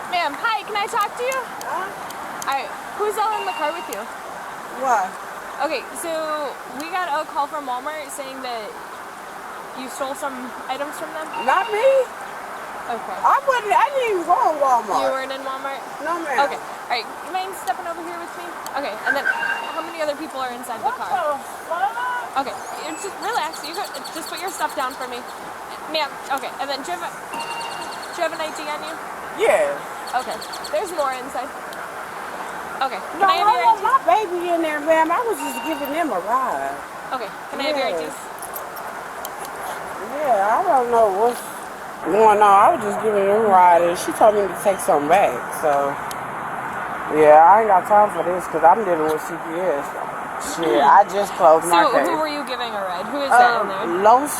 Ma'am, hi, can I talk to you? Who's all in the car with you? What? Okay, so we got a call from Walmart saying that you stole some items from them? Not me. Okay. I didn't even go to Walmart. You weren't in Walmart? No, ma'am. Okay. All right. You mind stepping over here with me? Okay. And then, how many other people are inside the car? What the fuck? Okay. Just relax. Just put your stuff down for me, ma'am. Okay. And then, do you have an ID on you? Yeah. Okay. There's more inside. Okay. Can No, I have your ID? my baby in there, ma'am. I was just giving them a ride. Okay. Can I have your ID? Yeah, I don't know what's going on. I was just giving them a ride, and she told me to take something back. So, yeah, I ain't got time for this because I'm dealing with CPS. Shit, I just closed my case. So, who were you giving a ride? Who is that in there? Los.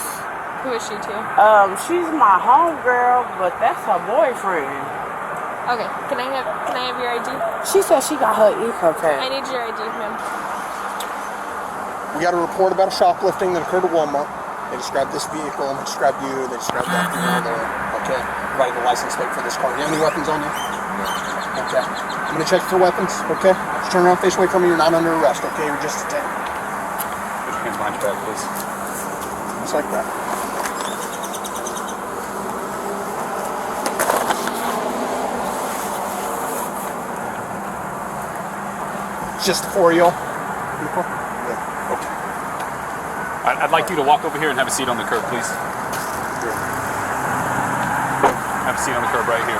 Who is she to? She's my homegirl, but that's her boyfriend. Okay. Can I have your ID? She said she got her income tax. I need your ID, ma'am. We got a report about a shoplifting that occurred at Walmart. They described this vehicle, they described you, they described that vehicle there. Okay. Provide the license plate for this car. Do you have any weapons on you? No. Okay. I'm gonna check for weapons, okay? Just turn around, face away from me, you're not under arrest, okay? You're just detained. Put your hands behind your back, please. Just like that. Just the 4-wheel vehicle? Yeah. Okay. I'd like you to walk over here and have a seat on the curb, please. Here. Have a seat on the curb right here.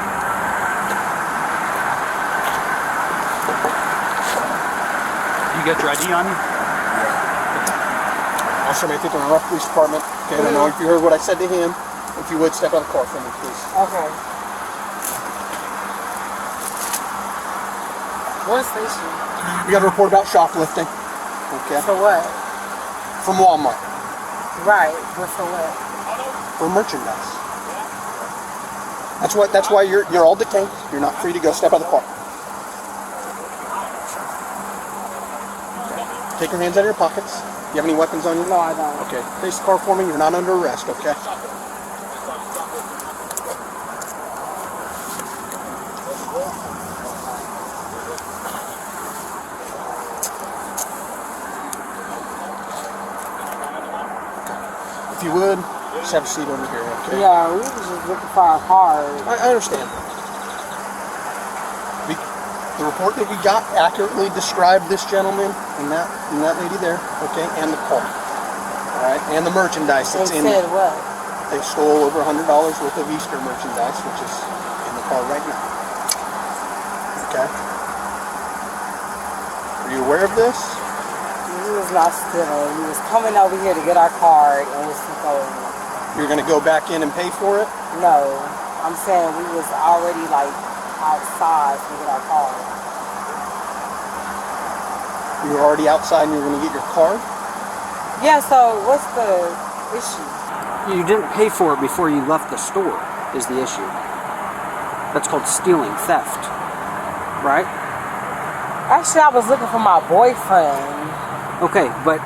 You got your ID on you? Yeah. Officer Matthew from the Rough Police Department. Okay, I don't know if you heard what I said to him. If you would, step out of the car for me, please. Okay. What station? We got a report about shoplifting. Okay. For what? From Walmart. Right, but for what? For merchandise. That's why you're all detained. You're not free to go. Step out of the car. Take your hands out of your pockets. You have any weapons on you? No, I don't. Okay. Face the car for me. You're not under arrest, okay? If you would, just have a seat over here, okay? Yeah, we was just looking for our card. I understand. The report that we got accurately described this gentleman and that lady there, okay, and the car, all right, and the merchandise that's in They said it. what? They stole over $100 worth of Easter merchandise, which is in the car right now. Okay. Are you aware of this? We was not stealing. We was coming over here to get our card and was going. You're going to go back in and pay for it? No, I'm saying we was already like outside to get our card. You were already outside and you were going to get your card? Yeah, so what's the issue? You didn't pay for it before you left the store, is the issue. That's called stealing, theft, right? Actually, I was looking for my boyfriend. Okay, but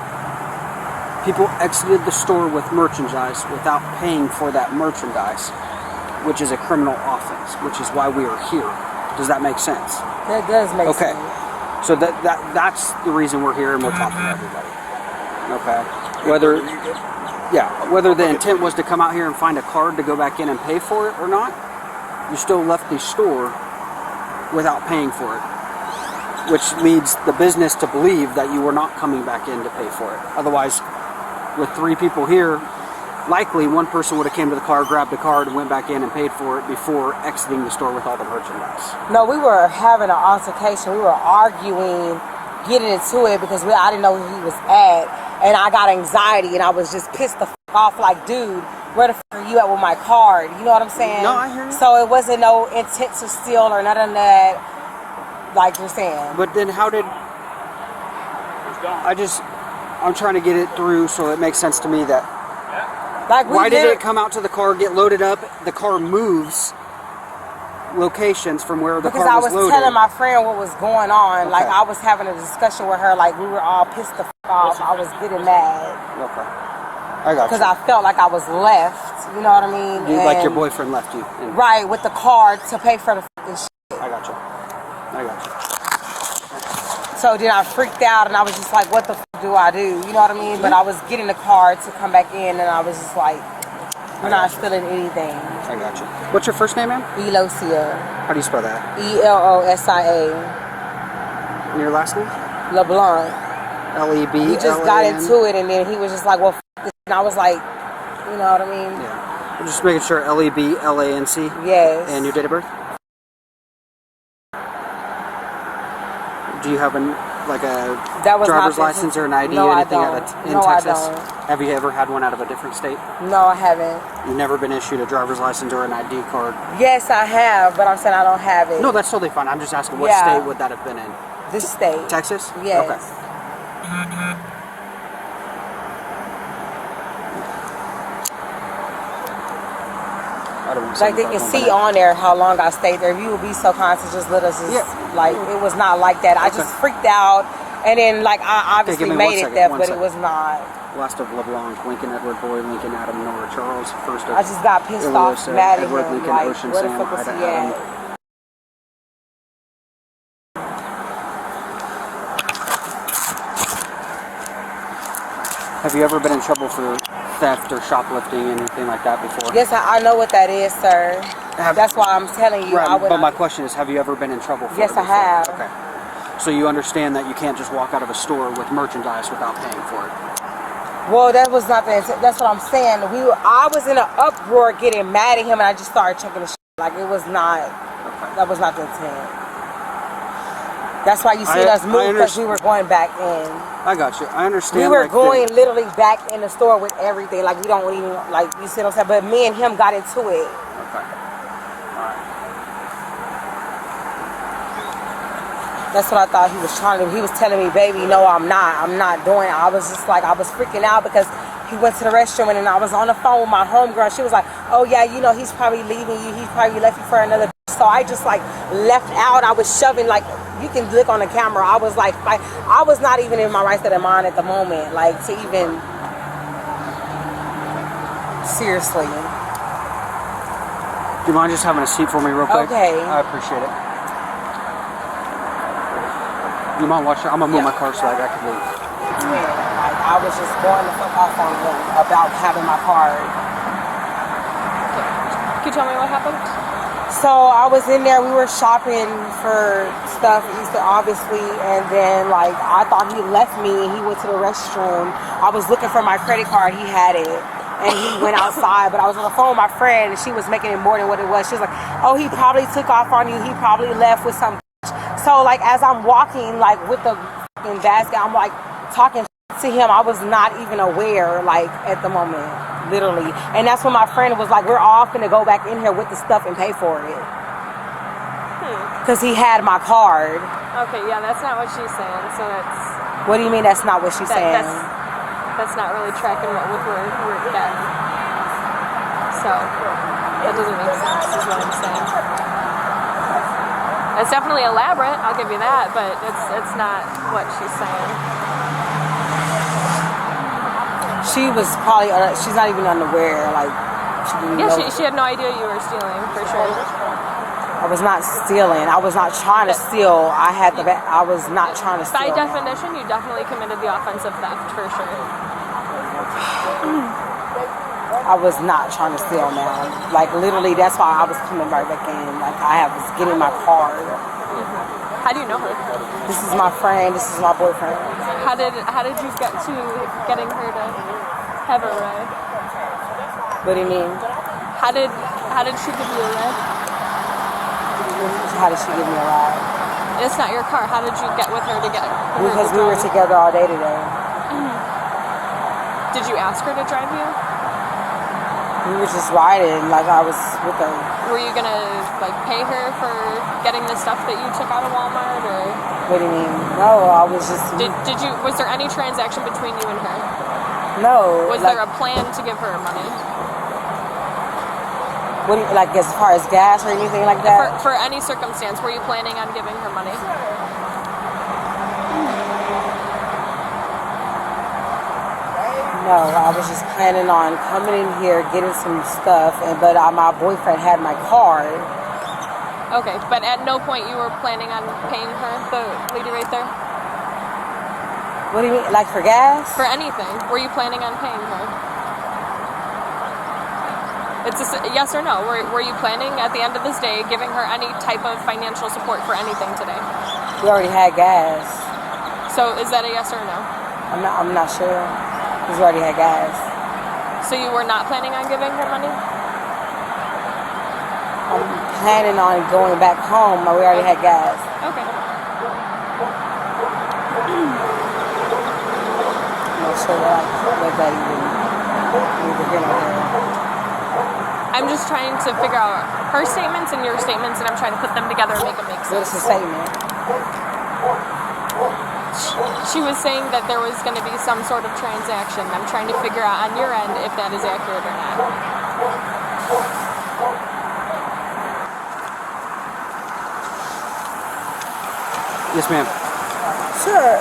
people exited the store with merchandise without paying for that merchandise, which is a criminal offense, which is why we are here. Does that make sense? That does make sense. Okay, so that's the reason we're here and we're talking to everybody. Okay, whether the intent was to come out here and find a card to go back in and pay for it or not, you still left the store without paying for it, which leads the business to believe that you were not coming back in to pay for it. Otherwise, with 3 people here, likely one person would have came to the car, grabbed the card, and went back in and paid for it before exiting the store with all the merchandise. No, we were having an altercation. We were arguing, getting into it because I didn't know where he was at, and I got anxiety, and I was just pissed the f off. Like, dude, where the f are you at with my card? You know what I'm saying? No, I hear you. So it wasn't no intent to steal or none of that, like you're saying. But then how did... I'm trying to get it through so it makes sense to me that... Why did it come out to the car, get loaded up, the car moves, locations from where the Because car I was was loaded. telling my friend what was going on. Like, Okay. I was having a discussion with her. Like, we were all pissed the off. I was getting mad. Okay. I got Because you. I felt like I was left. You know what I mean? Like your And- boyfriend left you. And Right, with the card to pay for the fucking shit. I got you. I got you. So then I freaked out and I was just like, what the fuck do I do? You know what I mean? But I was getting the card to come back in and I was just like, we're not stealing anything. I got you. What's your first name, ma'am? Elosia. How do you spell that? Elosia. And your last name? LeBlanc. L-E-B. He just got into it and then he was just like, well, f this. And I was like, you know what I mean? Yeah. I'm just making sure. L-E-B-L-A-N-C. Yes. And your date of birth? Do you have a That was driver's not license or an ID No, or I anything don't. in No, I Texas? don't. Have you ever had one out of a different state? No, I haven't. You've never been issued a driver's license or an ID card? Yes, I have, but I'm saying I don't have it. No, that's totally fine. I'm just asking what Yeah. state would that have been in? This state. Texas? Yes. Okay. I don't want to Like they can see on there how long I stayed there. If you would be so kind to just let us just like it was not like that. I just freaked out and then like I obviously give me made 1 it second, there, 1 but second. it was not. Last of LeBlanc, Lincoln, Edward, Boy, Lincoln, Adam, Nora, Charles, first of I just got pissed off, Illicit, mad at Edward, him. Lincoln, Like, Ocean, where the Sam, fuck was Ida, he Adam. at? Have you ever been in trouble for theft or shoplifting, anything like that before? Yes, I know what that is, sir. That's why I'm telling you. Right, I would but my not. question is, have you ever been in trouble for Yes, it I before? have. Okay. So you understand that you can't just walk out of a store with merchandise without paying for it? Well, that was not the intent. That's what I'm saying. I was in an uproar getting mad at him, and I just started checking the shit. Like, it was not, that was not the intent. That's why you seen us move, because we were going back in. I got you. I understand. We were like, going literally back in the store with everything. Like, we don't even, like, you see what I'm saying? But me and him got into it. Okay. Alright. That's what I thought he was trying to do. He was telling me, baby, no, I'm not doing it. I was just like, I was freaking out because he went to the restroom and then I was on the phone with my homegirl. She was like, oh yeah, you know, he's probably leaving you. He's probably left you for another. So I just like left out. I was shoving, like, you can look on the camera. I was like, I was not even in my right state of mind at the moment. Like, to even, seriously. Do you mind just having a seat for me real quick? Okay. I appreciate it. You mind watching? I'm gonna move my car so that I can leave. Like, I was just going the fuck off on him about having my card. Can you tell me what happened? So I was in there, we were shopping for stuff, Easter obviously, and then like I thought he left me and he went to the restroom. I was looking for my credit card, he had it, and he went outside, but I was on the phone with my friend and she was making it more than what it was. She was like, oh, he probably took off on you, he probably left with some. So like as I'm walking like with the fucking basket, I'm like talking to him. I was not even aware like at the moment. Literally. And that's when my friend was like, we're all gonna go back in here with the stuff and pay for it. Because he had my card. Okay, yeah, that's not what she's saying. So that's What do you mean that's not what she's saying? that's not really tracking what we're getting. So that doesn't make sense, is what I'm saying. It's definitely elaborate, I'll give you that, but it's not what she's saying. She was probably, she's not even unaware, like, she didn't know. Yeah, she had no idea you were stealing, for sure. I was not stealing. I was not trying to steal. I was not trying to steal. By definition, you definitely committed the offense of theft, for sure. I was not trying to steal, man. Like, literally, that's why I was coming right back in. Like, I was getting my card. How do you know her? This is my friend. This is my boyfriend. How did you get to getting her to have a ride? What do you mean? How did she give you a ride? How did she give me a ride? It's not your car. How did you get with her to get her? Because to we were drive you? together all day today. Did you ask her to drive you? We were just riding, like I was with her. Were you gonna like pay her for getting the stuff that you took out of Walmart, or What do you mean? No, I was just. did you? Was there any transaction between you and her? No. Was like, there a plan to give her money? What do you, like as far as gas or anything like that? For any circumstance, were you planning on giving her money? No, I was just planning on coming in here, getting some stuff, but my boyfriend had my card. Okay, but at no point you were planning on paying her, the lady right there? What do you mean, like for gas? For anything. Were you planning on paying her? It's a yes or no. Were you planning at the end of this day giving her any type of financial support for anything today? We already had gas. So is that a yes or a no? I'm not sure. Because we already had gas. So you were not planning on giving her money? I'm planning on going back home, but we already had gas. Okay. I'm not sure what that even here nor there. I'm just trying to figure out her statements and your statements, and I'm trying to put them together and make them make sense. What's the statement? She was saying that there was going to be some sort of transaction. I'm trying to figure out on your end if that is accurate or not. Yes, ma'am. Sure.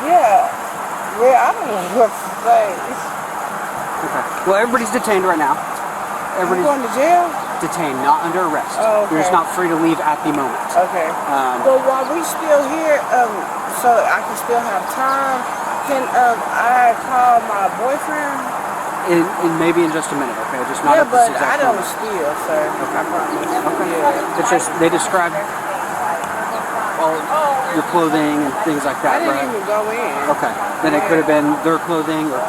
Yeah. Well, I don't know what to say. Okay. Well, everybody's detained right now. You Everybody's going to jail? detained, not under arrest. Oh, okay. You're just not free to leave at the moment. Okay. But while we still here, so I can still have time, can I call my boyfriend? Maybe in just a minute, okay? Just not Yeah, at this but exact I don't moment. steal, sir. I promise. Okay. Yeah. It's just they describe all your clothing and things like I that, didn't right? even go in. Okay. Then it could have been their clothing, or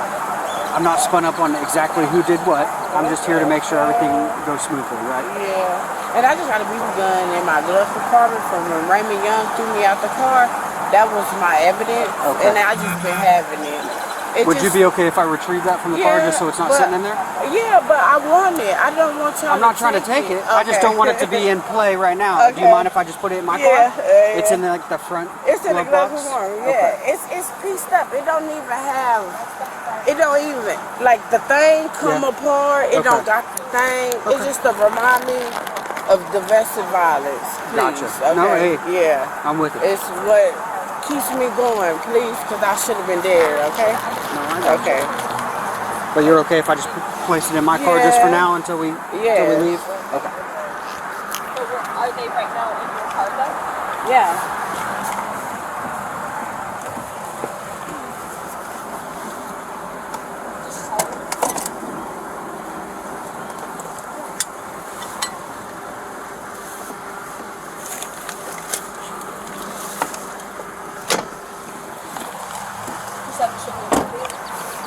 I'm not spun up on exactly who did what. I'm just here to make sure everything goes smoothly, right? Yeah. And I just got a BB gun in my glove compartment from when Raymond Young threw me out the car. That was my evidence, Okay. and I just been having it. Would you be okay if I retrieve that from the car just so it's not sitting in there? Yeah, but I want it. I don't want y'all I'm not trying to take it. I just don't want it to be in play right now. Do you Okay. mind if I just put it in my Yeah, car? yeah. It's in the front It's in the glove box? compartment. Okay. Yeah, it's pieced up. It don't even have. It don't even like the thing come apart. It don't Okay. got the thing. It's Okay. just to remind me of domestic violence. Please. Gotcha. Okay. No, hey. Yeah. I'm with it. It's what keeps me going, please, because I should have been dead. Okay. No, I got you. Okay. But you're okay if I just place it in my car just for Yeah. now until we leave? Okay. So are they right now in your car though? Yeah.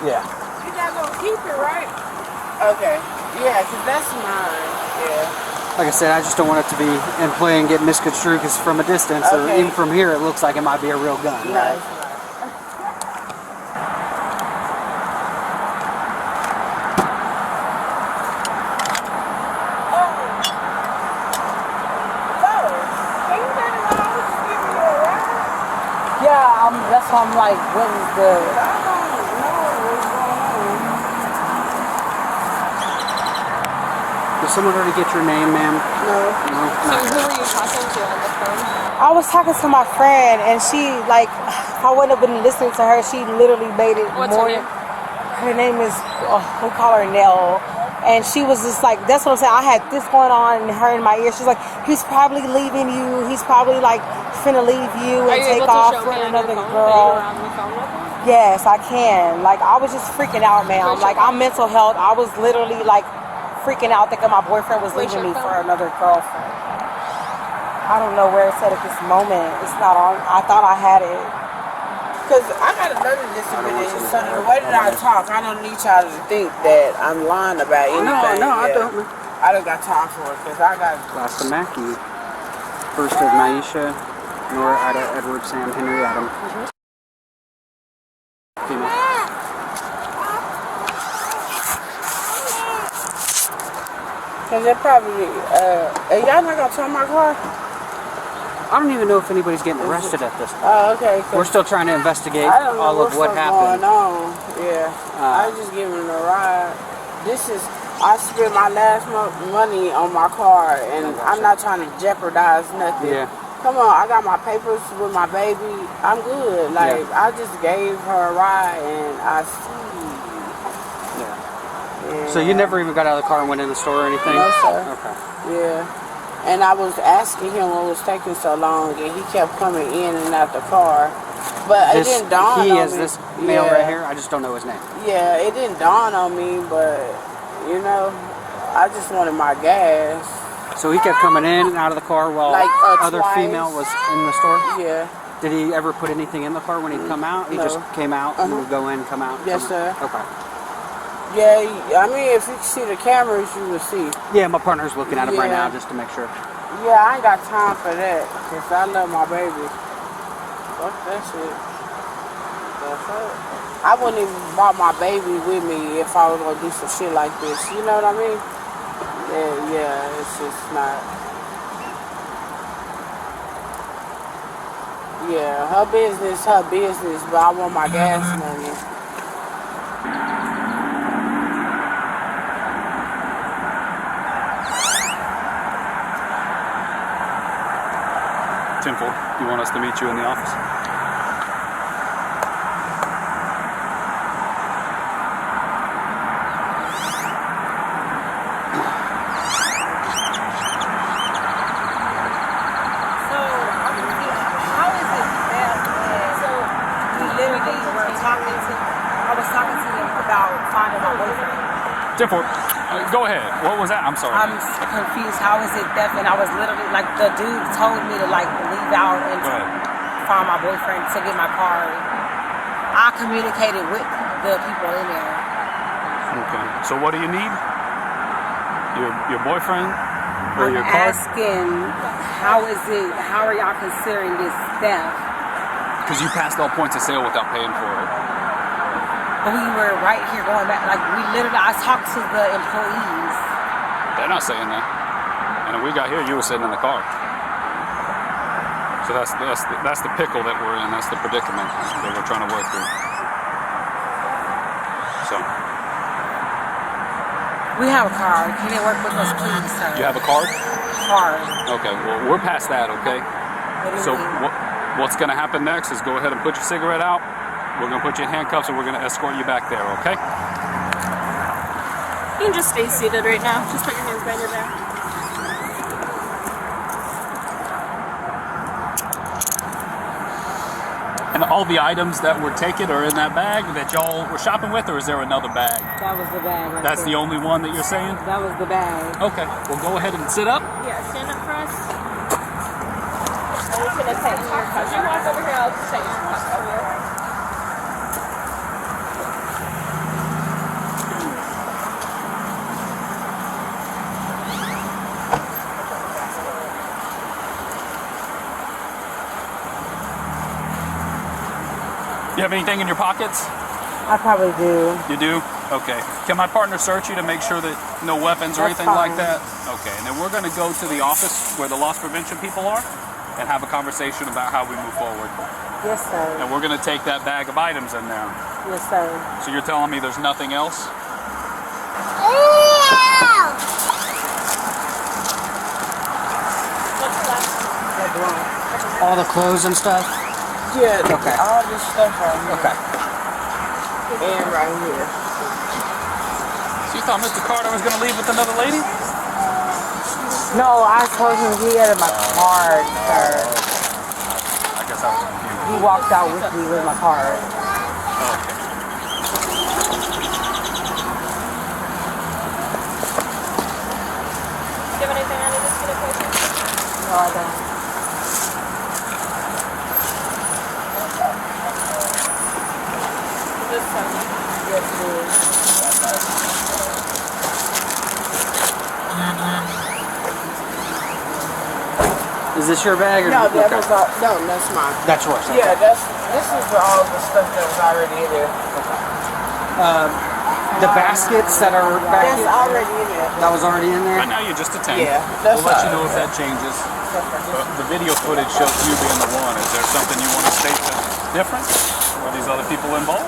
Yeah. You're not gonna keep it, right? Okay. Yeah, because that's mine. Yeah. Like I said, I just don't want it to be in play and get misconstrued because from a distance or Okay. even from here it looks like it might be a real gun. Nice. Yeah, that's why I'm like, what is the... I don't know what's going on. Did someone already get your name, ma'am? No. No? So who were you talking to on the phone? I was talking to my friend, and she, like, if I wouldn't have been listening to her, she literally made it What's more... her name? Her name is, we call her Nell. And she was just like, that's what I'm saying. I had this going on in her in my ear. She's like, he's probably leaving you. He's probably like finna leave you Are and you take able to off show with me on another your phone girl. that you were on the phone with her? Yes, I can. Like, I was just freaking out, man. Where's Like, your I'm mental health. I was literally like freaking out thinking my boyfriend was Where's leaving me your for phone? another girlfriend. I don't know where it's at this moment. It's not on. I thought I had it. Because I got a learning disability, so the way that I talk, I don't need y'all to think that I'm lying about anything. No, I don't. I don't got time for it, because I got... Last of Mackie. First of Naisha, Nora, Ida, Edward, Sam, Henry, Adam. Female. Because they're probably... y'all not going to tow my car? I don't even know if anybody's getting arrested at this point. Oh, okay. We're still trying to investigate I don't know all of what what's happened. going on. Yeah. I was just giving it a ride. This is I spent my last money on my car, and I'm not trying to jeopardize nothing. Yeah. Come on, I got my papers with my baby. I'm good. Like, I just gave her a ride, and I see. Yeah. So you never even got out of the car and went in the store or anything? No, sir. Okay. Yeah. And I was asking him what was taking so long, and he kept coming in and out the car. But it didn't dawn on me. He is this male right here? I just don't know his name. Yeah, it didn't dawn on me, but, you know, I just wanted my gas. So he kept coming in and out of the car while Like, other twice. female was in the store? Yeah. Did he ever put anything in the car when he'd come out? He just came out and would go in, come out? Yes, sir. Okay. Yeah, I mean, if you see the cameras, you will see. Yeah, my partner's looking at him right Yeah. now just to make sure. Yeah, I ain't got time for that, because I love my baby. Fuck that shit. The fuck? I wouldn't even brought my baby with me if I was going to do some shit like this. You know what I mean? Yeah, it's just not. Yeah, her business, but I want my gas money. 10-4. You want us to meet you in the office? About finding my boyfriend. 10-4. Go ahead. What was that? I'm sorry. I'm confused. How is it theft? And I was literally like, the dude told me to like leave out and Go ahead. find my boyfriend to get my card. I communicated with the people in there. Okay. So what do you need? Your boyfriend or I'm your card? asking, how are y'all considering this theft? Because you passed all points of sale without paying for it. But we were right here going back, like I talked to the employees. They're not saying that. And when we got here, you were sitting in the car. So that's the pickle that we're in. That's the predicament that we're trying to work through. So. We have a card. Can you work with us, please, sir? You have a card? Card. Okay, well, we're past that, okay? What do you So mean? what's going to happen next is go ahead and put your cigarette out. We're going to put you in handcuffs and we're going to escort you back there, okay? You can just stay seated right now. Just put your hands behind your back. And all the items that were taken are in that bag that y'all were shopping with, or is there another bag? That was the bag right That's there. the only one that you're saying? That was the bag. Okay, well go ahead and sit up. Yeah, stand up for us. I'm just gonna tighten your cuffs. You walk over here, I'll just tighten your cuffs over here. You have anything in your pockets? I probably do. You do? Okay. Can my partner search you to make sure that no weapons or That's anything like fine. that? Okay, and then we're going to go to the office where the loss prevention people are and have a conversation about how we move forward. Yes, sir. And we're going to take that bag of items in there. Yes, sir. So you're telling me there's nothing else? All the clothes and stuff? Yeah, Okay. all this stuff right here. Okay. And right here. So you thought Mr. Carter was going to leave with another lady? No, I told him he had my card, sir. I guess I was confused. He walked out with me with my card. Okay. Do you have anything on this for the patient? No, I don't. This one. Yes, it is. Is this your bag? Or No, that okay. was all, no, that's mine. That's yours. Okay. Yeah, this is all the stuff that was already in there. The baskets that are back That's here, already in there. that was already in there? Right now you're just a 10. Yeah, that's We'll let you all. know if that changes. But the video footage shows you being the one. Is there something you want to state that's different? Are these other people involved?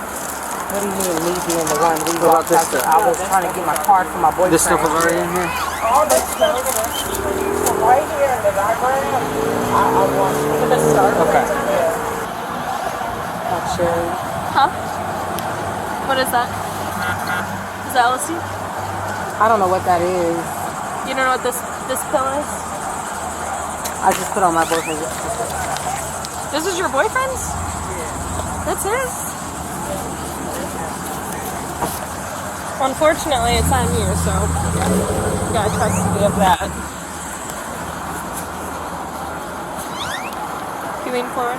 What do you mean, me being the one? We What about walked this out. stuff? I was trying to get my card for my boyfriend. This stuff was already in here? All this stuff from right here in the library, I want For the start. Okay. Not cherry. Huh? What is that? Is that LSD? I don't know what that is. You don't know what this pill is? I just put on my boyfriend's. This is your boyfriend's? That's his? Unfortunately, it's on you, so you gotta custody of that. You lean forward.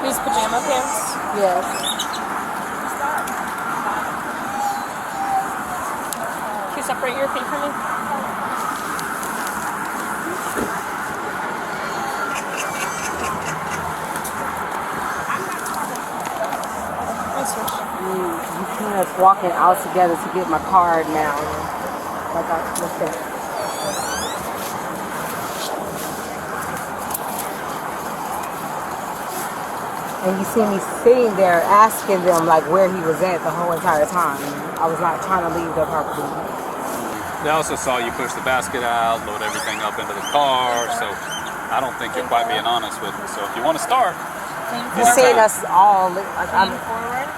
These pajama pants? Yes. Can you separate your feet from me? You can't walking out together to get my card now. Like I looked at. And you see me sitting there asking them like where he was at the whole entire time. I was not trying to leave the property. They also saw you push the basket out, load everything up into the car, so I don't think you're quite being honest with me. So if you want to start, You seen us all. Like, Lean forward.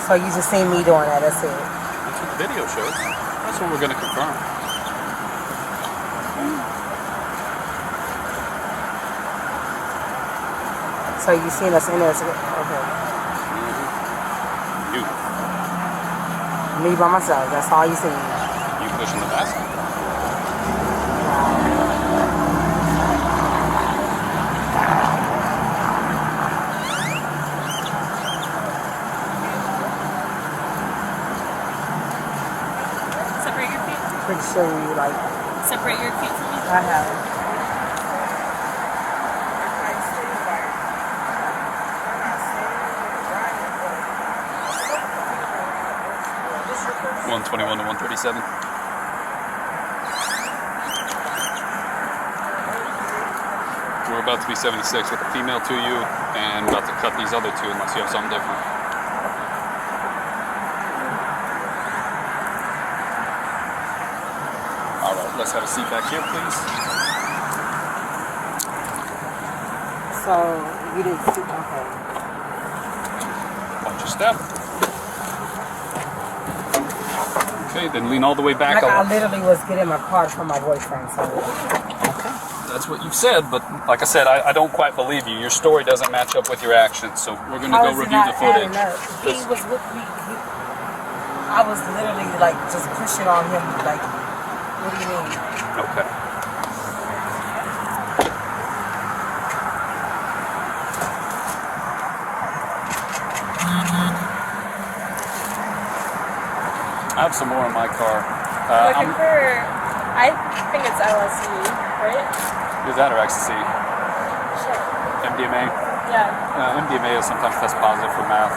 so you just seen me doing that. That's it. that's what the video shows. That's what we're going to confirm. So you seen us in there. Okay. You Me by myself. That's all you seen. pushing the basket. Separate your feet. Pretty sure you like. Separate your feet from me. I have. 121 to 137. We're about to be 76 with a female to you, and we're about to cut these other two unless you have something different. All right, let's have a seat back here, please. So you didn't see. Okay. Watch your step. Okay, then lean all the way back. Like I literally was getting my card from my boyfriend. So. Okay, that's what you've said, but like I said, I don't quite believe you. Your story doesn't match up with your actions, so we're going to How go is it review not the footage. adding up? He was with me. I was literally like just pushing on him. Like, what do you mean? Okay. I have some more in my car. Looking for, I think it's LSD, right? Is that or ecstasy? Shit. MDMA? Yeah. MDMA is sometimes test positive for meth.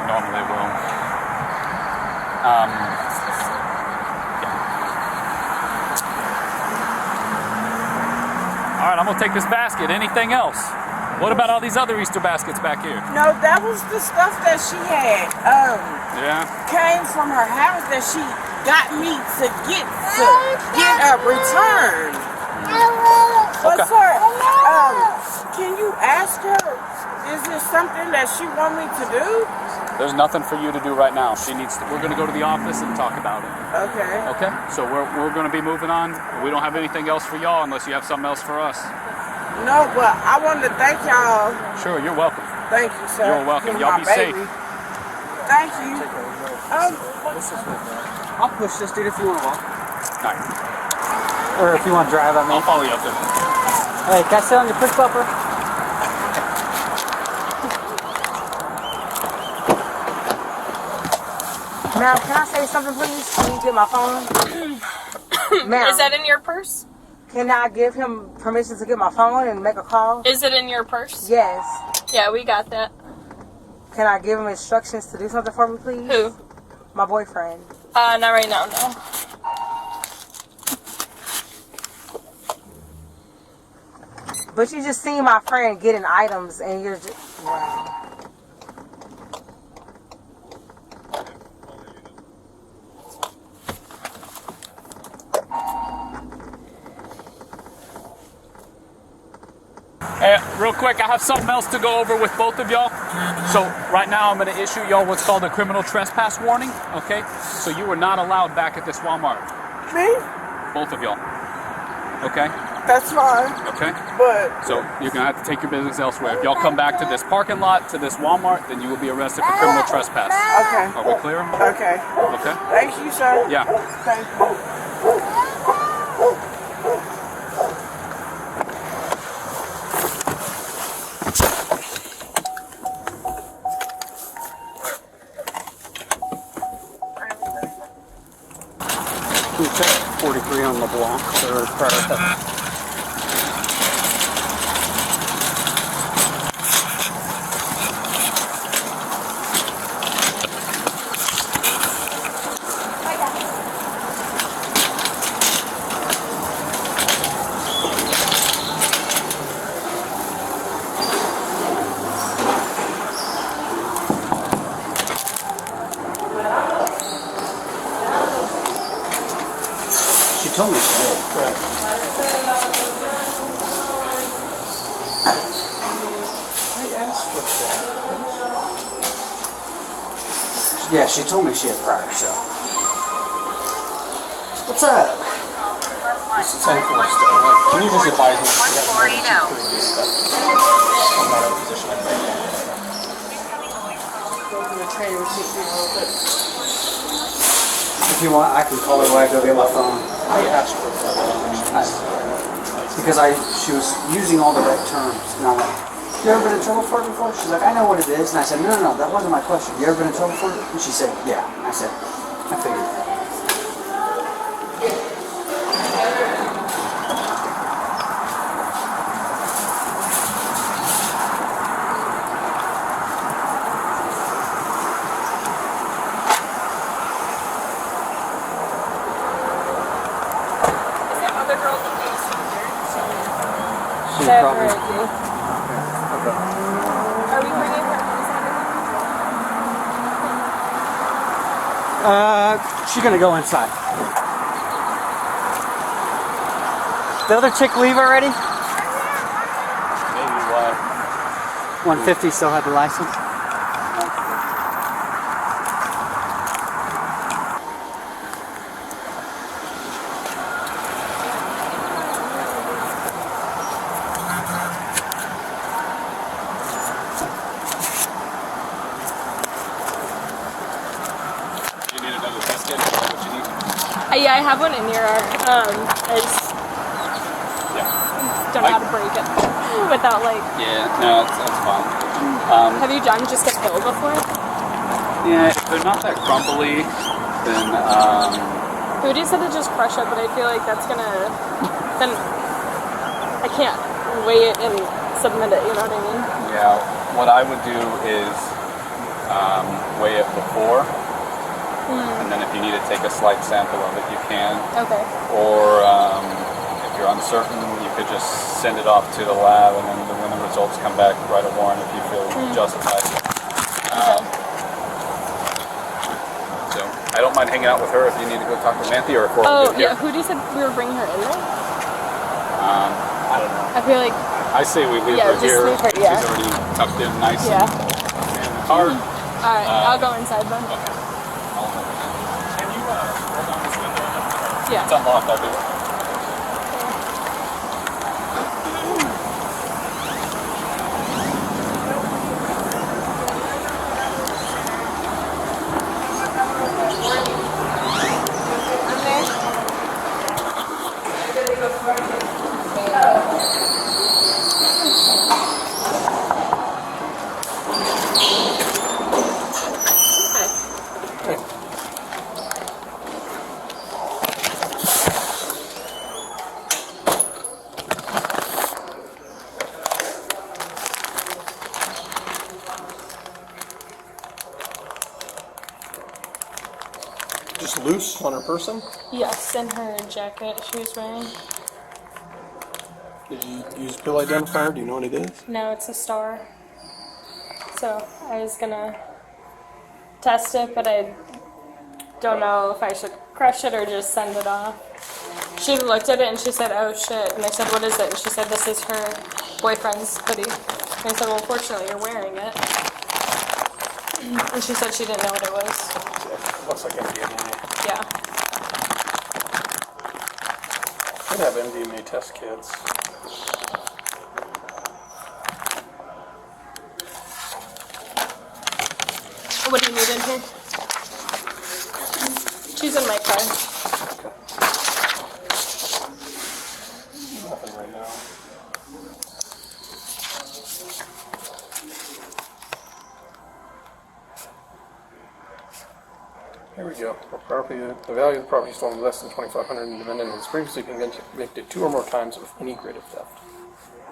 Normally it will. All right, I'm gonna take this basket. Anything else? What about all these other Easter baskets back here? No, that was the stuff that she had. Yeah. Came from her house that she got me to get a return. But Okay. sir, can you ask her? Is this something that she want me to do? There's nothing for you to do right now. We're gonna go to the office and talk about it. Okay. Okay? So we're gonna be moving on. We don't have anything else for y'all unless you have something else for us. No, but I wanted to thank y'all. Sure, you're welcome. Thank you, sir. You're welcome. for Y'all my be safe. baby. Thank you. I'll push this dude if you want to walk. All right. Or if you want to drive, I mean. I'll follow you up there. Hey, can I sit on your push bumper? Ma'am, can I say something, please? Can you get my phone? Ma'am. Is that in your purse? Can I give him permission to get my phone and make a call? Is it in your purse? Yes. Yeah, we got that. Can I give him instructions to do something for me, please? Who? My boyfriend. Not right now, no. But you just seen my friend getting items and you're just... Wow. Real quick, I have something else to go over with both of y'all. So right now I'm going to issue y'all what's called a criminal trespass warning, okay? So you are not allowed back at this Walmart. Me? Both of y'all. Okay? That's fine. Okay? But So you're going to have to take your business elsewhere. If y'all come back to this parking lot, to this Walmart, then you will be arrested for criminal trespass. okay. Are we clear? Okay. Okay? Thank you, sir. Yeah. Thank you. Okay, 43 on LeBlanc. They're prior. She told me she did. Yeah, she told me she had prior, so. What's up? It's a 10-4 still. Like, can you just advise me if you have more than 2 previous steps? I'm not in a position I'm right now. If you want, I can call her while I go get my phone. I asked for Because she was using all the right terms, and I'm like, you ever been in trouble for it before? She's like, I know what it is. And I said, no, that wasn't my question. You ever been in trouble for it? And she said, yeah. And I said, I figured. She probably. Are we bringing her? She's gonna go inside. The other chick leave already? Maybe what? 150 still had the license. You need another biscuit? Is that what you need? Yeah, I have one in here. I just Yeah. don't know how to break it without like. Yeah, no, that's fine. Have you done just a pill before? Yeah, if they're not that crumbly, then Foodie said to just crush it, but I feel like that's gonna. Then I can't weigh it and submit it. You know what I mean? yeah, what I would do is weigh it before, and then if you need to take a slight sample of it, you can. Okay. Or if you're uncertain, you could just send it off to the lab, and then when the results come back, write a warrant if you feel justified. So I don't mind hanging out with her if you need to go talk to Manthe or if we're Oh good yeah, here. Foodie said we were bringing her in there. I don't know. I feel like I say we leave Yeah, her just here. leave her, yeah. She's already tucked in nice yeah. in the car. All right, I'll go inside then. Okay. Can you roll down this window? Yeah. It's unlocked, I'll do it. just loose on her person? Yes, in her jacket she was wearing. Did you use pill identifier? Do you know what it is? No, it's a star. So I was gonna test it, but I don't know if I should crush it or just send it off. She looked at it and she said, "Oh shit," and I said, "What is it?" And she said, "This is her boyfriend's hoodie." And I said, "Well, unfortunately you're wearing it." And she said she didn't know what it was. Yeah, looks like MDMA. Yeah. Could have MDMA test kits. What do you need in here? She's in my car. Nothing right now. Here we go. The value of the property stolen is less than $2,500 and the defendant has previously been convicted 2 or more times of any grade of theft.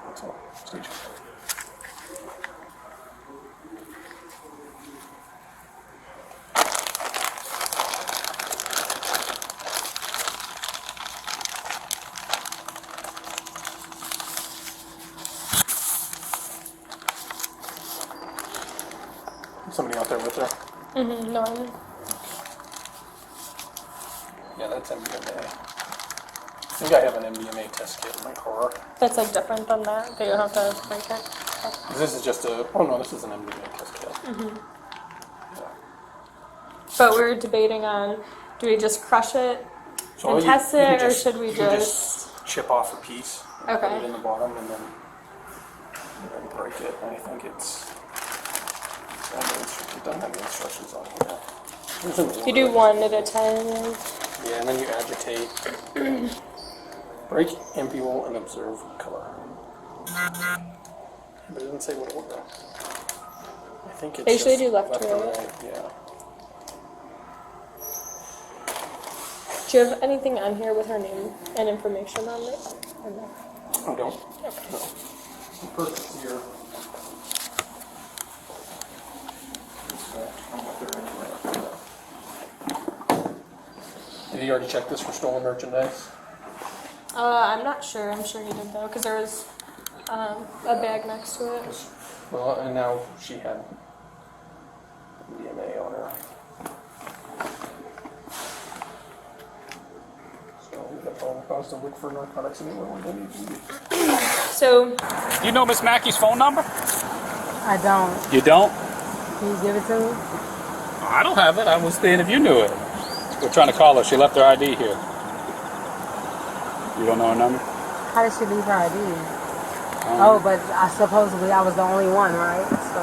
That's all. Stage. Somebody out there with her? Mm-hmm, no. Yeah, that's MDMA. I think I have an MDMA test kit in my car. That's like different than that. That you have to break it. This is just a... Oh no, this is an MDMA test kit. Mm-hmm. Yeah. But we were debating on, do we just crush it So and test you can it, or just- should we you can just... chip off a piece, and Okay. put it in the bottom, and then break it. And I think it's... It doesn't have the instructions on here. There's an You do order. one at a time. Yeah, and then you agitate. Break, impule, and observe color. But it doesn't say what order. I think it's They usually just do left to and right. Yeah. Do you have anything on here with her name and information on it? Or no? I don't. Okay. No. The person's here. Did you already check this for stolen merchandise? I'm not sure. I'm sure he did though, because there was a bag next to it. Well, and now she had DNA on her. So we have all cause to look for narcotics anywhere where they need to be. So, You know Miss Mackey's phone number? I don't. You don't? Can you give it to me? I don't have it. I was seeing if you knew it. We're trying to call her. She left her ID here. You don't know her number? How did she leave her ID? Oh, but supposedly I was the only one, right? So.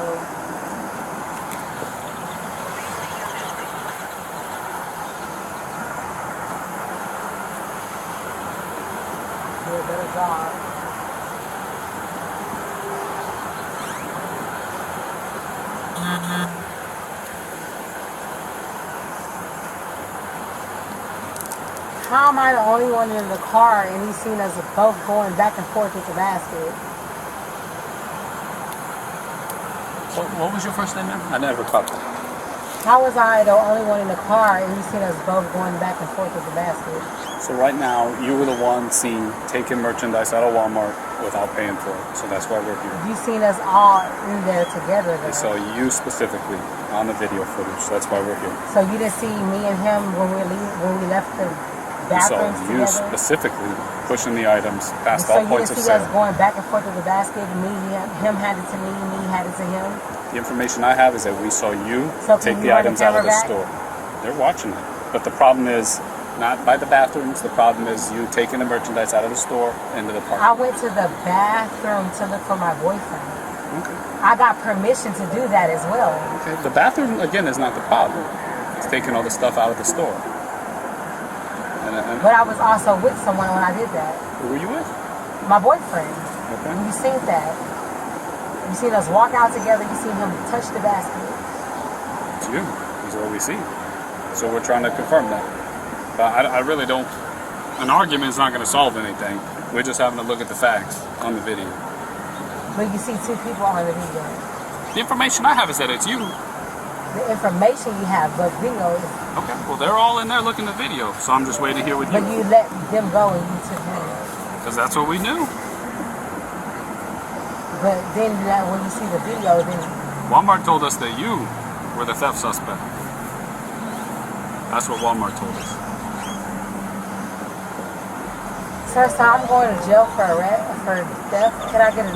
Do a better job. How am I the only one in the car and he's seen us both going back and forth with the basket? What was your first name, ma'am? I never caught that. How was I the only one in the car and he's seen us both going back and forth with the basket? So right now, you were the one seen taking merchandise out of Walmart without paying for it. So that's why we're here. You seen us all in there together They saw though. you specifically on the video footage. So that's why we're here. So you didn't see me and him when we left the We saw bathrooms you together? specifically pushing the items past So all you points didn't of see us sale. going back and forth with the basket, him had it to me had it to him? The information I have is that we saw you So can take you the run the items out of camera the back? store. They're watching it. But the problem is not by the bathrooms. The problem is you taking the merchandise out of the store into the I park. went to the bathroom to look for my boyfriend. Okay. I got permission to do that as well. Okay. The bathroom, again, is not the problem. It's taking all the stuff out of the store. And But I was also with someone when I did that. who were you with? My boyfriend. Okay. You seen that. You seen us walk out together. You seen him touch the basket. It's you. Is what we see. So we're trying to confirm that. But I really don't. An argument is not going to solve anything. We're just having to look at the facts on the video. But you see two people on the video. The information I have is that it's you. the information you have, but video is. Okay. Well, they're all in there looking at video, so I'm just waiting to hear what But you let them go and you took video. Because that's what we knew. But then when you see the video, then Walmart told us that you were the theft suspect. That's what Walmart told us. sir, so I'm going to jail for theft. Can I get a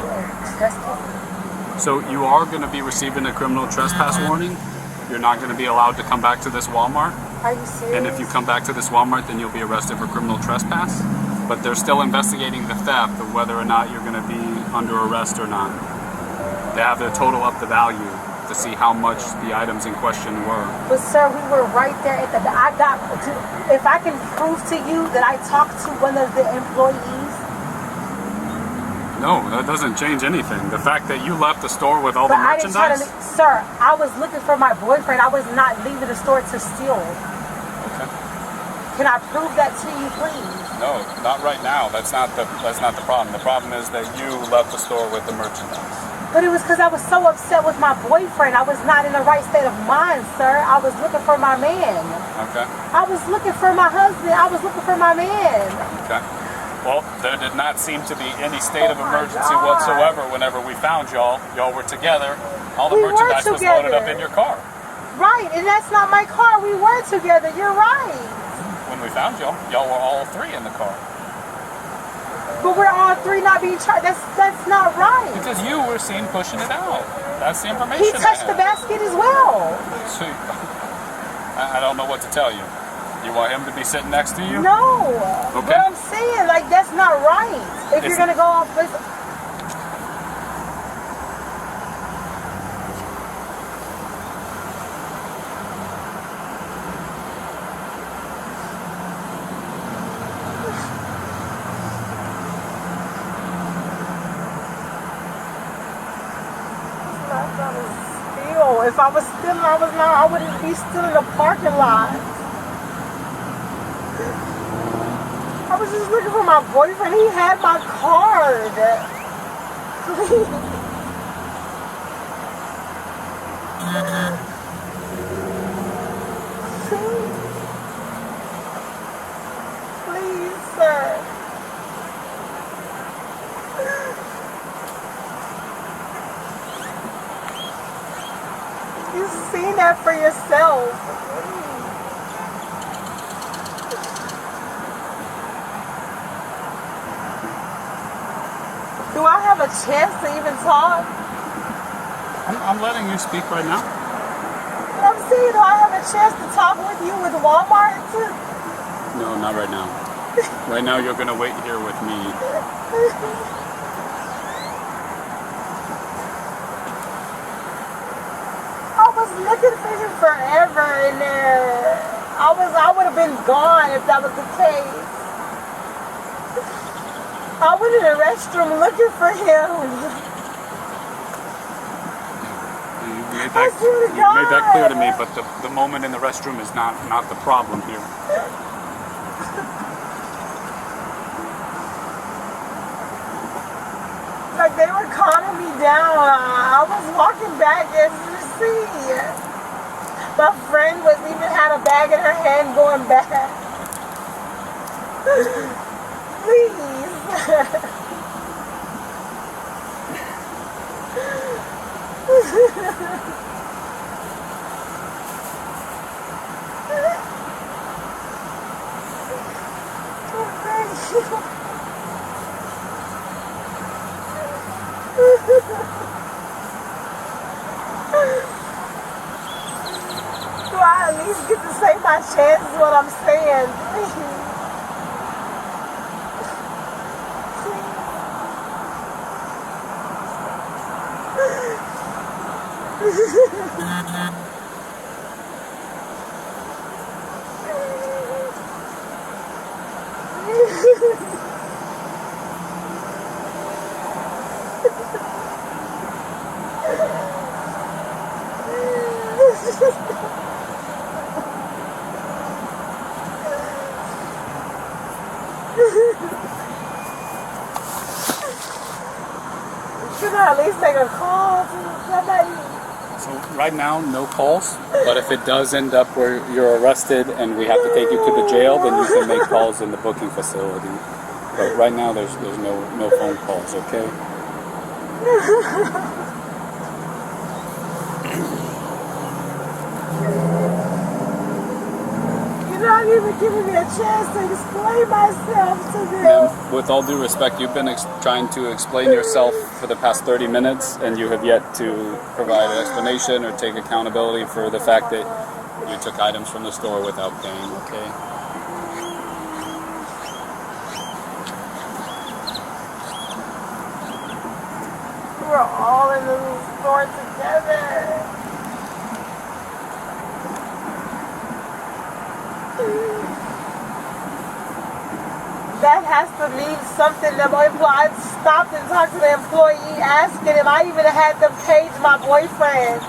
trespass? So you are going to be receiving a criminal trespass warning. You're not going to be allowed to come back to this Walmart. Are you serious? And if you come back to this Walmart, then you'll be arrested for criminal trespass. But they're still investigating the theft of whether or not you're going to be under arrest or not. They have to total up the value to see how much the items in question were. But sir, we were right there at the. If I can prove to you that I talked to one of the employees. No, that doesn't change anything. The fact that you left the store with all the merchandise. Sir, I was looking for my boyfriend. I was not leaving the store to steal. Okay. Can I prove that to you, please? No, not right now. That's not the problem. The problem is that you left the store with the merchandise. But it was because I was so upset with my boyfriend. I was not in the right state of mind, sir. I was looking for my man. Okay. I was looking for my husband. I was looking for my man. Okay. Well, there did not seem to be any state of emergency whatsoever whenever we found y'all. Y'all were together. All the merchandise was loaded up in your car. Right, and that's not my car. We were together. You're right. When we found y'all were all three in the car. But we're all three not being charged. That's not right. Because you were seen pushing it out. That's the information. He touched the basket as well. So, I don't know what to tell you. You want him to be sitting next to you? No. Okay. But I'm saying, like, that's not right. If you're going to go off this. If I was stealing, I wouldn't be still in the parking lot. I was just looking for my boyfriend. He had my card. Please. Please, sir. You've seen that for yourself. Do I have a chance to even talk? I'm letting you speak right now. I'm saying, do I have a chance to talk with you with Walmart? No, not right now. Right now, you're gonna wait here with me. I was looking for him forever in there. I would have been gone if that was the case. I went in the restroom looking for him. You made that clear to me, but the moment in the restroom is not the problem here. Like they were calming me down. I was walking back as you see. My friend was even had a bag in her hand going back. Please. Do I at least get to say my chances what I'm saying? Should I at least make a call to somebody? So right now, no calls. But if it does end up where you're arrested and we have to take you to the jail, then you can make calls in the booking facility. But right now, there's no phone calls. Okay. You're not even giving me a chance to explain myself to them. Ma'am, with all due respect, you've been trying to explain yourself for the past 30 minutes, and you have yet to provide an explanation or take accountability for the fact that you took items from the store without paying. Okay. We're all in the store together. That has to mean something. I stopped and talked to the employee, asking him. I even had them page my boyfriend.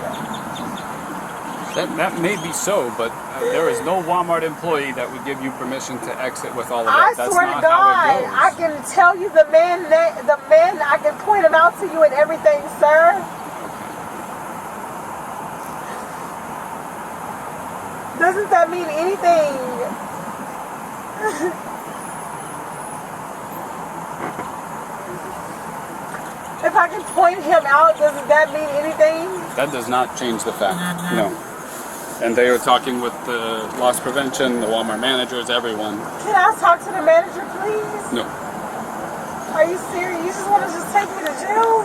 That may be so, but there is no Walmart employee that would give you permission to exit with all of that. I That's swear not to God, how it goes. I can tell you the man. I can point him out to you and everything, sir. Doesn't that mean anything? If I can point him out, doesn't that mean anything? That does not change the fact. No. And they are talking with the loss prevention, the Walmart managers, everyone. Can I talk to the manager, please? No. Are you serious? You just want to just take me to jail?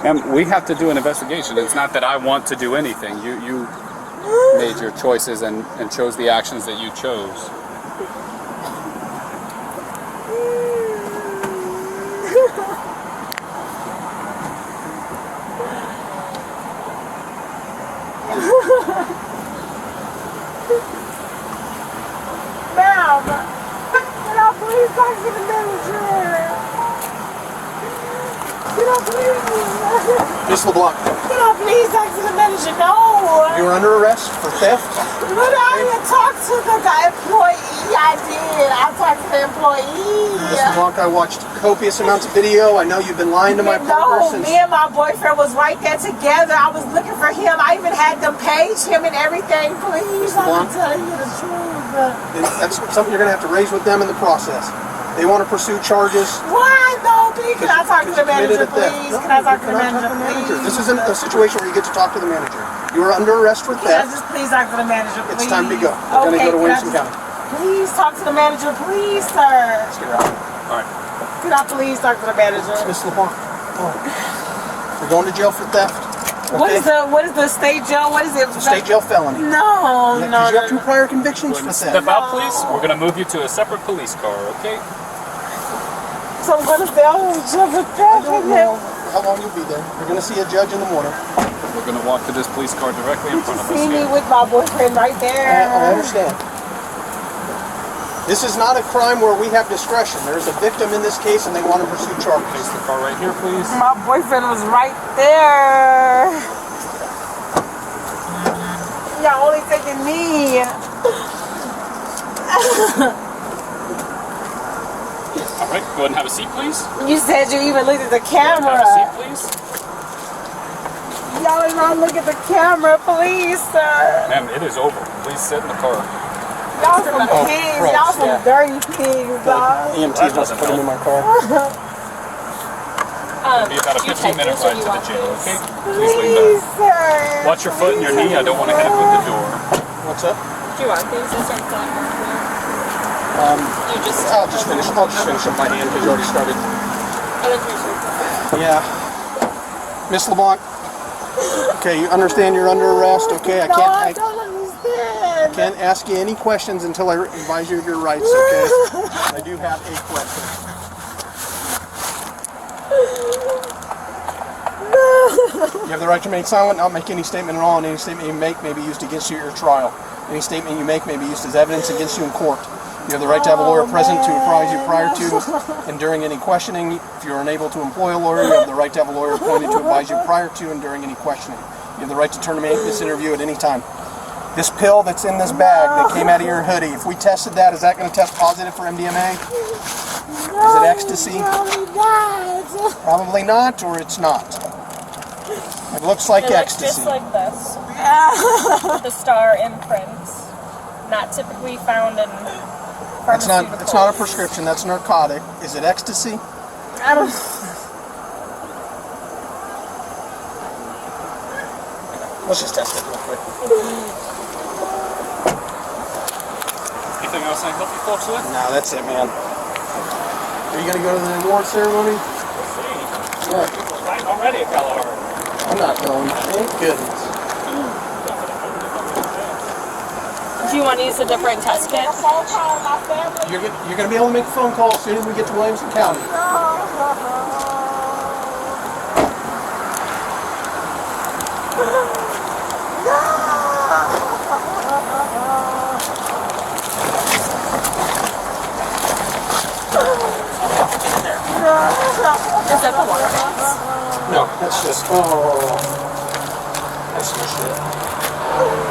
And we have to do an investigation. It's not that I want to do anything. You made your choices and chose the actions that you chose. Ma'am, can I please talk to the manager? Can I please? Miss LeBlanc, Can I please talk to the manager? No. you were under arrest for theft. But I even talked to the employee. I did. I talked to the employee. Miss LeBlanc, I watched copious amounts of video. I know you've been lying to my partner No, since. me and my boyfriend was right there together. I was looking for him. I even had them page him and everything. Please, I'm telling you the truth. That's something you're going to have to raise with them in the process. They want to pursue charges. Why? No, please. Can I talk to the manager, committed a theft. please? No, Can I talk you to the cannot manager, talk to the manager. please? This isn't a situation where you get to talk to the manager. You are under arrest for Can I theft. just please talk to the manager, please? It's time to go. We're going to go to Williamson County. Please talk to the manager, please, sir. Let's get her out. All right. Can I please talk to the manager? Miss LeBlanc, we're going to jail for theft. What is the state jail? What is it? State jail felony. No, Yeah, 'cause no, you have no. 2 prior convictions for Step theft. out, please. We're going to move you to a separate police car, okay? So I'm gonna say I'm just a I don't know how long you'll be there. You're going to see a judge in the morning. We're going to walk to this police car directly in front of us See me here. with my boyfriend right there. I understand. This is not a crime where we have discretion. There's a victim in this case and they want to pursue charges. Place the car right here, please. My boyfriend was right there. Y'all only taking me. All right, go ahead and have a seat, please. You said you even looked at the Go ahead and camera. have a seat, please. Y'all ain't gonna look at the camera, please, sir. Ma'am, it is over. Please sit in the car. Y'all some pigs. gross, Y'all some yeah. dirty pigs, dog. EMT wants to put him in my car. It'll be about a 15-minute ride to the jail, okay? Please lean Please, back. sir. Watch your foot and your knee. I don't want to hit it with the door. What's up? Do you want these to start filling up? I'll just finish them by hand because you already started. I'd appreciate that. Yeah. Miss LeBlanc. Okay, you understand you're under arrest, okay? I No, I can't don't understand. can't ask you any questions until I advise you of your rights, okay? I do have a question. You have the right to remain silent, not make any statement at all, and any statement you make may be used against you at your trial. Any statement you make may be used as evidence against you in court. You have the right to have a lawyer present to apprise you prior to and during any questioning. If you are unable to employ a lawyer, you have the right to have a lawyer appointed to advise you prior to and during any questioning. You have the right to terminate this interview at any time. This pill that's in this bag that came out of your hoodie, if we tested that, is that going to test positive for MDMA? Is it ecstasy? Probably not. Probably not, or it's not. It looks like It looks ecstasy. just like this. With the star imprints. Not typically found in It's pharmaceuticals. not a prescription. That's narcotic. Is it ecstasy? I don't. Let's just test it real quick. Anything else I can help you folks with? No, that's it, man. Are you gonna go to the award ceremony? Yeah. Right, already a color. I'm not going. Thank goodness. Do you want to use a different test kit? You're gonna be able to make a phone call as soon as we get to Williamson County. Is that the water box? No, that's just that's just shit.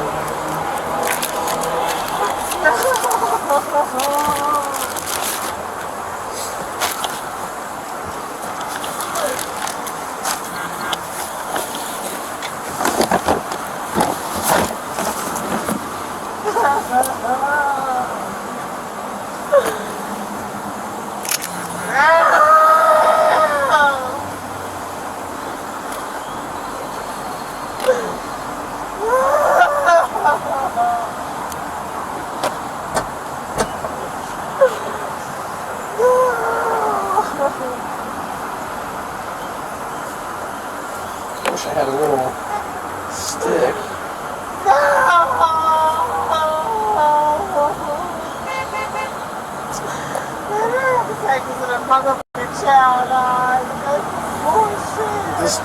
Wish I had a little stick. This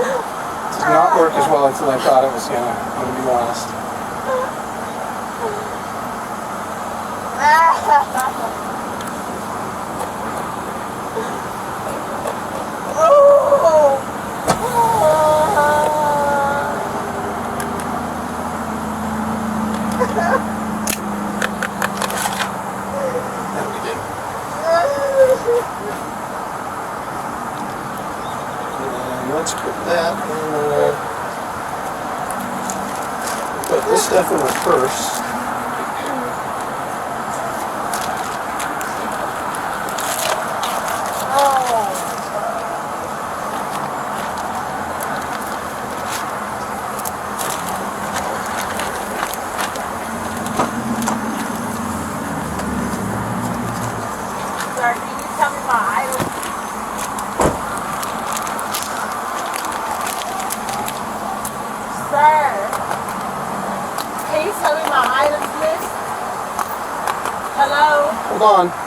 does not work as well as I thought it was gonna. I'm gonna be honest. That we did. And let's put that put this stuff in our purse. Sir, can you tell me my items? Sir, can you tell me my items list? Hello? Hold on.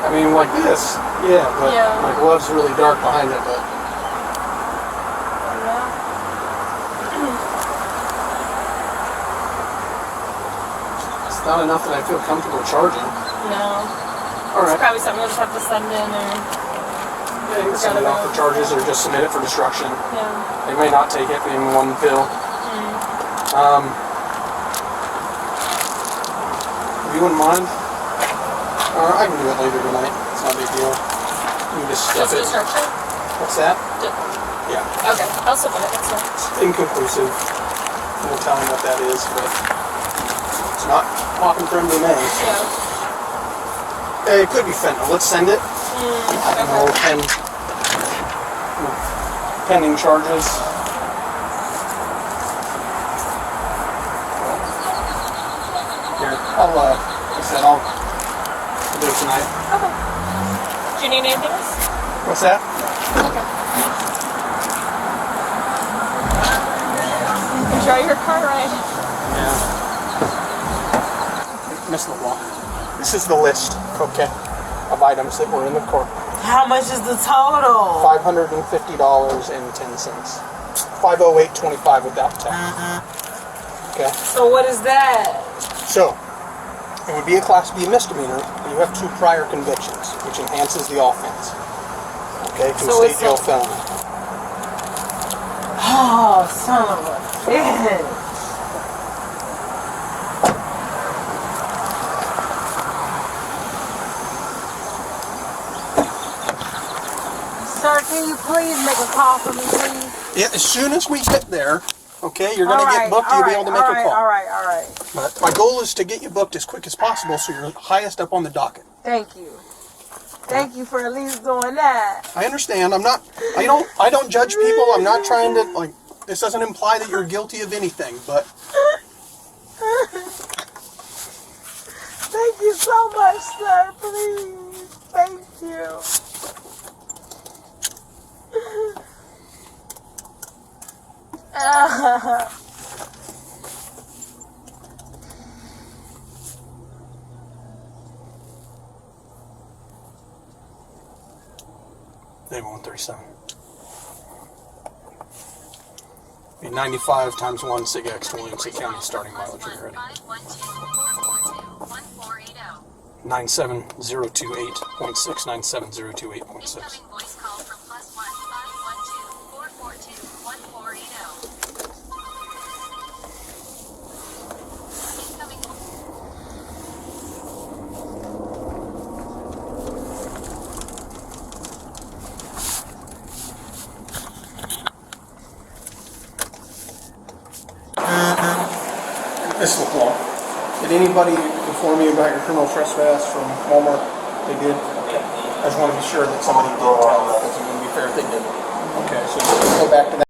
I mean, like this, yeah, but Yeah. my glove's really dark behind it, but it's not enough that I feel comfortable charging. No. All It's right. probably something you'll just have to send in or. Yeah, you can send it off for charges or just submit it for destruction. Yeah. They may not take it in one pill. If you wouldn't mind, or I can do it later tonight. It's not a big deal. You can just stuff Just it. destruction? What's that? Just- Yeah, Okay, I'll submit it. That's fine. it's inconclusive. We'll tell them what that is, but it's not walking friendly names. Yeah. It could be fentanyl. Let's send it. No, pending charges. Here, I'll Is that all? We'll do it tonight. Okay. Do you need anything else? What's that? Enjoy your car ride. Yeah. Miss the wall. This is the list, okay, of items that were in the court. How much is the total? $550.10. $508.25 without tax. Okay. So what is that? So, it would be a Class B misdemeanor, but you have 2 prior convictions, which enhances the offense. Okay, to So a it's state jail felony. Oh, son of a bitch. Sir, can you please make a call for me, please? Yeah, as soon as we get there, okay, you're going to get booked, you'll be able to make a call. All right. But my goal is to get you booked as quick as possible so you're highest up on the docket. Thank you. Thank you for at least doing that. I understand. I don't judge people. I'm not trying to, like, this doesn't imply that you're guilty of anything, but Thank you so much, sir. Please. Thank you. they were 137. Be 95 times 1 SIG-X to Williamson County starting mileage when you're ready. 97028.6, 97028.6. Miss LeClaw, did anybody inform you about your criminal trespass from Walmart? They did? Okay. I just want to be sure that somebody did tell, because it wouldn't be fair if they didn't. Okay, so go back to that.